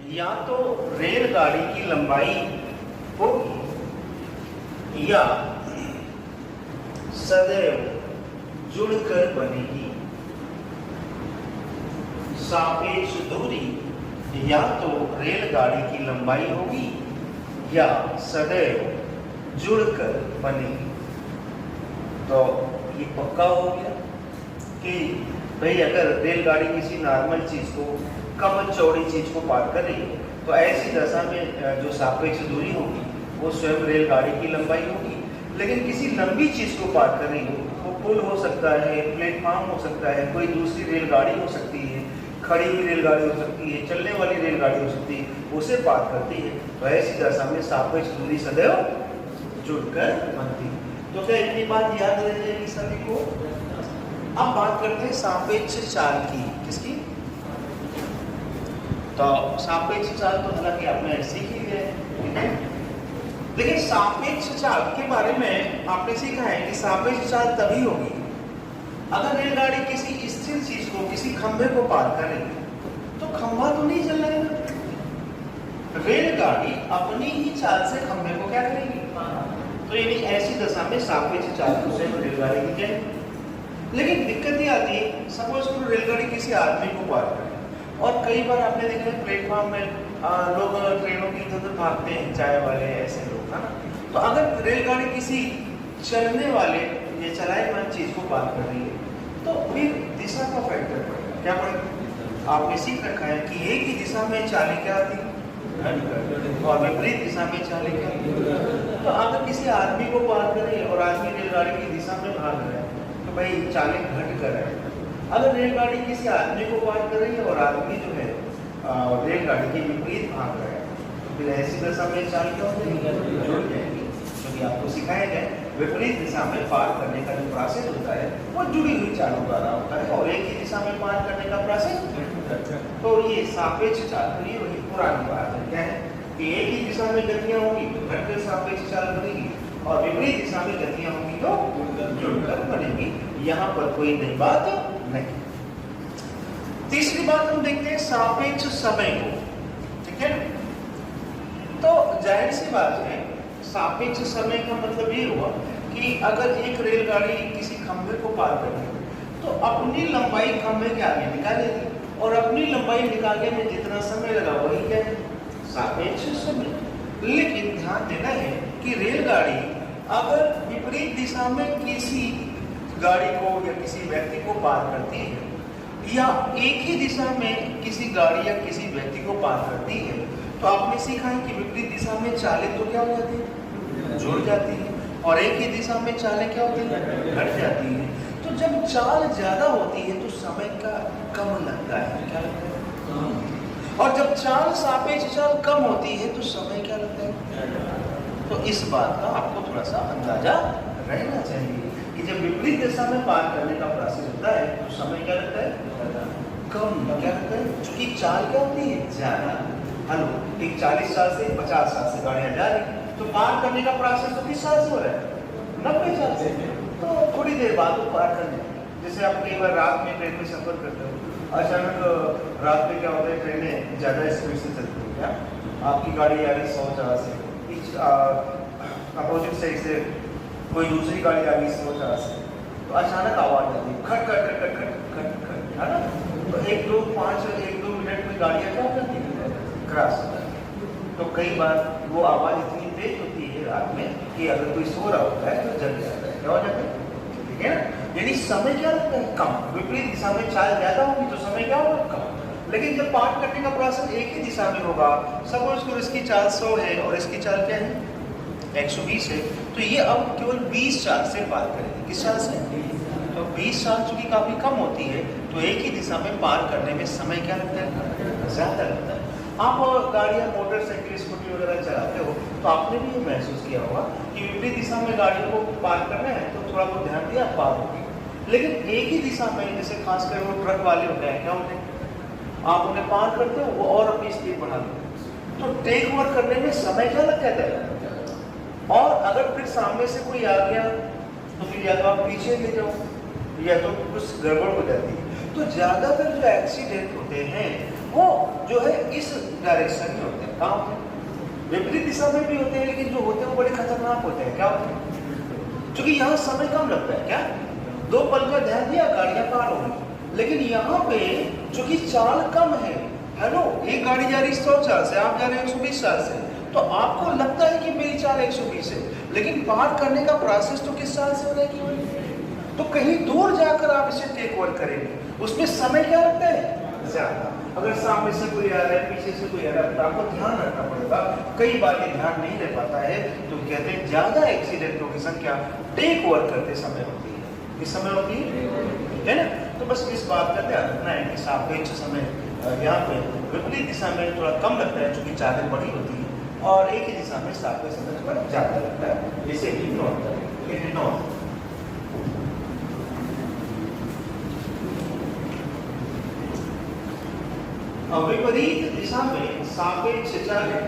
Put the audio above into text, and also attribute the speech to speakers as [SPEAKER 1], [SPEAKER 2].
[SPEAKER 1] या तो रेलगाड़ी की लंबाई होगी या सदैव जुड़कर बनेगी। सापेक्ष दूरी या तो रेलगाड़ी की लंबाई होगी या सदैव जुड़कर बनेगी। तो ये पक्का हो गया कि भाई अगर रेलगाड़ी किसी नॉर्मल चीज को, कम चौड़ी चीज को पार कर रही है तो ऐसी दशा में जो सापेक्ष दूरी होगी वो स्वयं रेलगाड़ी की लंबाई होगी। लेकिन किसी लंबी चीज को पार कर रही हो, वो पुल हो सकता है, प्लेटफॉर्म हो सकता है, कोई दूसरी रेलगाड़ी हो सकती है, खड़ी हुई रेलगाड़ी हो सकती है, चलने वाली रेलगाड़ी हो सकती है, उसे पार करती है तो ऐसी दशा में सापेक्ष दूरी सदैव जुड़कर बनती है। तो क्या इतनी बात याद रह जाएगी सभी को? अब बात करते हैं सापेक्ष चाल की। किसकी? तो सापेक्ष चाल तो हालांकि आपने सीख ही लिया है, ठीक है? लेकिन सापेक्ष चाल के बारे में आपने सीखा है कि सापेक्ष चाल तभी होगी अगर रेलगाड़ी किसी स्थिर चीज को, किसी खंभे को पार करेगी तो खंभा तो नहीं चल रहेगा, रेलगाड़ी अपनी ही चाल से खंभे को क्या करेगी? तो यानी ऐसी दशा में सापेक्ष चाल को स्वयं रेलगाड़ी की क्या। लेकिन दिक्कत ये आती है, सपोज करो रेलगाड़ी किसी आदमी को पार करे और कई बार आपने देखा है प्लेटफॉर्म में लोग ट्रेनों की इधर भागते हैं, चाय वाले ऐसे लोग, है ना? तो अगर रेलगाड़ी किसी चलने वाले या चलायमान चीज को पार कर रही है तो फिर दिशा का फैक्टर पड़ेगा। क्या पड़ेगा? आपने सीख रखा है कि एक ही दिशा में चालें क्या आती है और विपरीत दिशा में चालें क्या आती है। तो अगर किसी आदमी को पार करे और आदमी रेलगाड़ी की दिशा में भाग रहा है तो भाई चालें घट कर रहे हैं। अगर रेलगाड़ी किसी आदमी को पार कर रही है और आदमी जो है रेलगाड़ी के विपरीत भाग रहा है तो फिर ऐसी दशा में चाल क्या होगी? जुड़ जाएगी। क्योंकि आपको सिखाया गया विपरीत दिशा में पार करने का जो प्रोसेस होता है वो जुड़ी हुई चालों द्वारा होता है और एक ही दिशा में पार करने का प्रोसेस। तो ये सापेक्ष चाल, ये वही पुरानी बात है, क्या है कि एक ही दिशा में गतियां होंगी तो घटकर सापेक्ष चाल बनेगी और विपरीत दिशा में गतियां होंगी तो जुड़कर बनेगी। यहाँ पर कोई नई बात नहीं। तीसरी बात हम देखते हैं सापेक्ष समय को, ठीक है? तो जाहिर सी बात है सापेक्ष समय का मतलब ये हुआ कि अगर एक रेलगाड़ी किसी खंभे को पार कर रही है तो अपनी लंबाई खंभे के आगे निकालेगी और अपनी लंबाई निकालने में जितना समय लगा वही क्या है? सापेक्ष समय। लेकिन ध्यान देना है कि रेलगाड़ी अगर विपरीत दिशा में किसी गाड़ी को या किसी व्यक्ति को पार करती है या एक ही दिशा में किसी गाड़ी या किसी व्यक्ति को पार करती है तो आपने सीखा है कि विपरीत दिशा में चालें तो क्या हो जाती है? जुड़ जाती है और एक ही दिशा में चालें क्या होती है? घट जाती है। तो जब चाल ज्यादा होती है तो समय का कम लगता है, क्या लगता है? और जब चाल सापेक्ष चाल कम होती है तो समय क्या लगता है? तो इस बात का आपको थोड़ा सा अंदाजा रहना चाहिए कि जब विपरीत दिशा में पार करने का प्रोसेस होता है तो समय क्या लगता है? कम। क्या लगता है? क्योंकि चाल क्या होती है? ज्यादा। हेलो, एक 40 साल से 50 साल से गाड़ियां जा रही तो पार करने का प्रोसेस तो किस साल से हो रहा है? 90 साल से। तो थोड़ी देर बाद वो पार कर जाए। जैसे आप कई बार रात में ट्रेन में सफर करते हो, अचानक रात में क्या होता है, ट्रेनें ज्यादा स्पीड से चलती है, क्या आपकी गाड़ी आ रही 100 से, अपोजिट साइड से कोई दूसरी गाड़ी आ गई 100 से, तो अचानक आवाज आती है खट खट खट खट खट खट खट, है ना? तो 1-2 मिनट में गाड़ियां क्या करती है? क्रॉस हो जाती है। तो कई बार वो आवाज इतनी तेज होती है रात में कि अगर कोई सो रहा होता है तो जग जाता है। क्या हो जाता है? ठीक है ना? यानी समय क्या लगता है? कम। विपरीत दिशा में चाल ज्यादा होगी तो समय क्या होगा? कम। लेकिन जब पार करने का प्रोसेस एक ही दिशा में होगा, सपोज करो इसकी चाल 100 है और इसकी चाल क्या है? 120 है, तो ये अब केवल 20 चाल से पार करेगी। किस चाल से? तो 20 चाल चूंकि काफी कम होती है तो एक ही दिशा में पार करने में समय क्या लगता है? ज्यादा लगता है। आप गाड़ियां, मोटरसाइकिल, स्कूटी वगैरह चलाते हो तो आपने भी ये महसूस किया होगा कि विपरीत दिशा में गाड़ियों को पार करना है तो थोड़ा बहुत ध्यान दिया पार होगी। लेकिन एक ही दिशा में, जैसे खासकर वो ट्रक वाले होते हैं, क्या होते हैं, आप उन्हें पार करते हो वो और अपनी स्पीड बढ़ा देते हैं तो टेक ओवर करने में समय क्या लग जाता है? और अगर फिर सामने से कोई आ गया तो फिर या तो आप पीछे ले जाओ या तो कुछ गड़बड़ हो जाती है। तो ज्यादातर जो एक्सीडेंट होते हैं वो जो है इस डायरेक्शन में होते हैं। कहाँ होते हैं? विपरीत दिशा में भी होते हैं, लेकिन जो होते हैं वो बड़े खतरनाक होते हैं। क्या होते हैं? क्योंकि यहाँ समय कम लगता है। क्या 2 पल का ध्यान दिया, गाड़ियां पार हो गई। लेकिन यहाँ पे चूंकि चाल कम है, हेलो, एक गाड़ी जा रही 100 से, आप जा रहे हैं 120 से, तो आपको लगता है कि मेरी चाल 120 है, लेकिन पार करने का प्रोसेस तो किस साल से हो रहा है केवल। तो कहीं दूर जाकर आप इसे टेक ओवर करेंगे, उसमें समय क्या लगता है? ज्यादा। अगर सामने से कोई आ रहा है, पीछे से कोई आ रहा है, तो आपको ध्यान रखना पड़ेगा। कई बार ये ध्यान नहीं रह पाता है, तो कहते हैं ज्यादा एक्सीडेंटों की संख्या टेक ओवर करते समय होती है। किस समय होती है ना? तो बस इस बात का ध्यान रखना है कि सापेक्ष समय यहाँ पे विपरीत दिशा में थोड़ा कम लगता है, चूंकि चालें बड़ी होती है, और एक ही दिशा में सापेक्ष समय थोड़ा ज्यादा लगता है। इसे इग्नोर करें, इग्नोर। विपरीत दिशा में सापेक्ष चालें